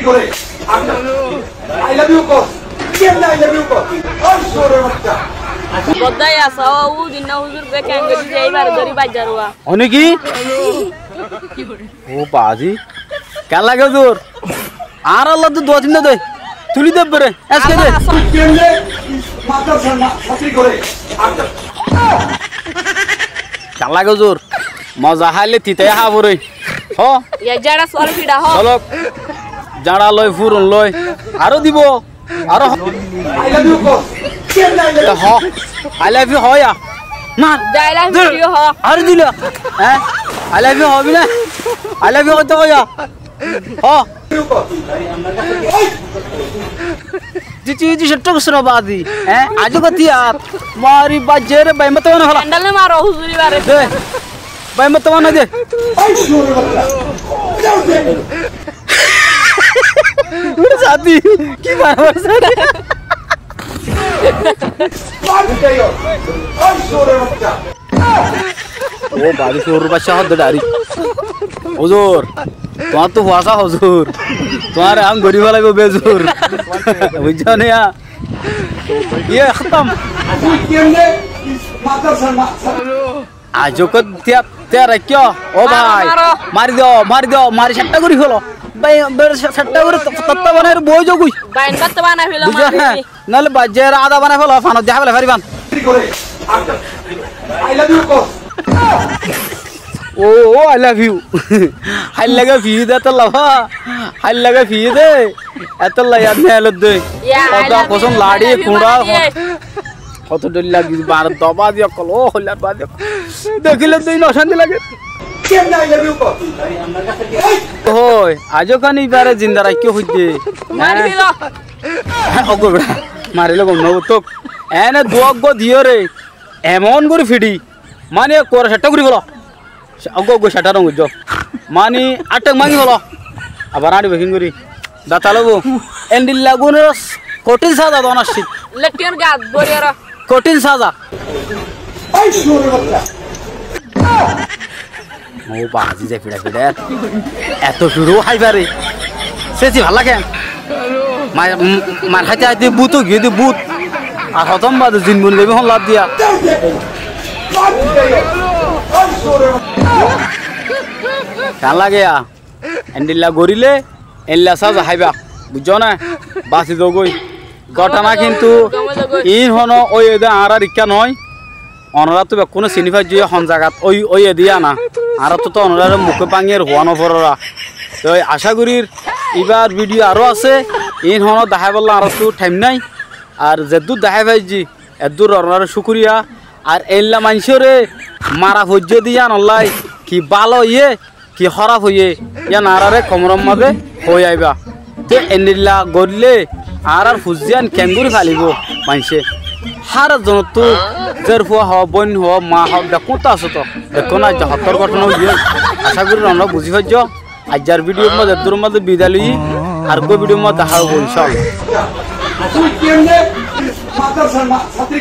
করে I love you কর কেন আই লাভ ইউ কর ওই সোরে বাচ্চা বদাই আসা ও দিন হুজুর বে কেন গদি যাইবার দরি বাজারওয়া অনেকি ও বাজি কেন লাগে হুজুর আর আল্লাহ তো দোয়া চিন্তা দে তুলি দে বরে আজকে দে কেন মাদ্রাসা ছাত্রী করে কেন লাগে হুজুর মজা হাইলে তিতে হাবরে হ ইয়া জাড়া সর ফিডা হ চলো জাড়া লয় ফুরন লয় আরো দিব আরো আই লাভ ইউ কর কেন আই লাভ হ আই লাভ ইউ হয়া না যাইলা ভিডিও হ আর দিল হ্যাঁ আই লাভ ইউ হবি না আই লাভ ইউ কত কয়া হ ইউ কর जी सट्टो सुनो बादी हैं आज को तिया मारी बाजेरे भाई मत वाना हला স্যান্ডেল মারো হুজুরি বারে दे भाई मत वाना दे ওই সোরে বাচ্চা যাও দে उड़ जाती की मार से মার দিও ওই সোরে বাচ্চা ओ बादी से रुपया शहद डारी हुजूर तुम्हारा तो हुआ सा हुजूर तुम्हारे हम गरीब वाला को बेजूर बुझा नहीं ये खत्म কেন মাদ্রাসা आज को त्या त्या रखियो ओ भाई मार दो मारी सट्टा करी हलो भाई बेर सट्टा करी तत्ता बने बोई जो कुछ বাইন বাত বানা ফেলো बुझा है नल बाजेर आधा बने फलो फानो जा फले फरिबान করে আই লাভ ইউ কর ओ आई लव यू हाल लगा फी दे तो लवा हाल लगा फी दे एत ला याद ने ल दे ओदा कसम लाड़ी कुंडा কত ডল লাগি বার দবা দিয়া কল ও হলা বা দিয়া দেখিলে তুই নশান্তি লাগে কেন আই লাভ ইউ কর ওই আজো কানি বারে জিন্দা রাখিও হইতে মারি ফেলো ওগো মারিলে গম নব তো এনে দুয়াগ দিও রে এমন করে ফিডি মানে কোর সেটা করি বলো ওগো গো সেটা রং বুঝো মানি আটক মাগি বলো আবার আড়ি বেকিং করি দাতালবো এন্ডিল লাগুন কঠিন সাজা দনাসি লেটিয়ন গাদ বরিয়ারা কঠিন সাজা ওই সোরে বাচ্চা ও বাজি যায় ফিডা ফিডা এত শুরু হাইবারে সেসি ভাল লাগে মার খাইতে আইতে বুত গিয়ে দি বুত আর হতম বাদ জিন বুন লেবে হন লাভ দিয়া যাও দে মার দিও ওই সোরে কান লাগে এন্ডিল্লা গরিলে এল্লা সাজা হাইবা বুঝছো না বাসি দগই ঘটনা কিন্তু ইন হন ওই এদা আর রিক্কা নয় অনরা তো কোনো সিনিফাই যে হন জায়গাত ওই দিয়া না আর তো অনরার মুখে পাঙিয়ে হওয়া নপরা তো আশা করির এবার ভিডিও আরও আছে ইন হন দেখাই বললাম আর তো টাইম নাই আর যেদূর দেখাই পাইছি এদূর অনরার শুকুরিয়া আর এল্লা মানুষরে মারা ভোজ্য দিয়া নলাই কি ভালো ইয়ে কি খারাপ হইয়ে ইয়া নারারে কমরম মাঝে হয়ে আইবা তো এনিল্লা গড়লে আর ফুজিয়ান কেঙ্গুরি ফালিব মানুষে হার জন তো জের ফুয়া হ বন হ মা হ দেখো তো আছো তো দেখো না হত্যার ঘটনা হইয়ে আশা করি আমরা বুঝি পাইছ আজার ভিডিওর মধ্যে দূর মধ্যে বিদায় লই আর গো ভিডিওর মধ্যে দেখা হবো ইনশাআল্লাহ কেন মাদ্রাসা ছাত্রী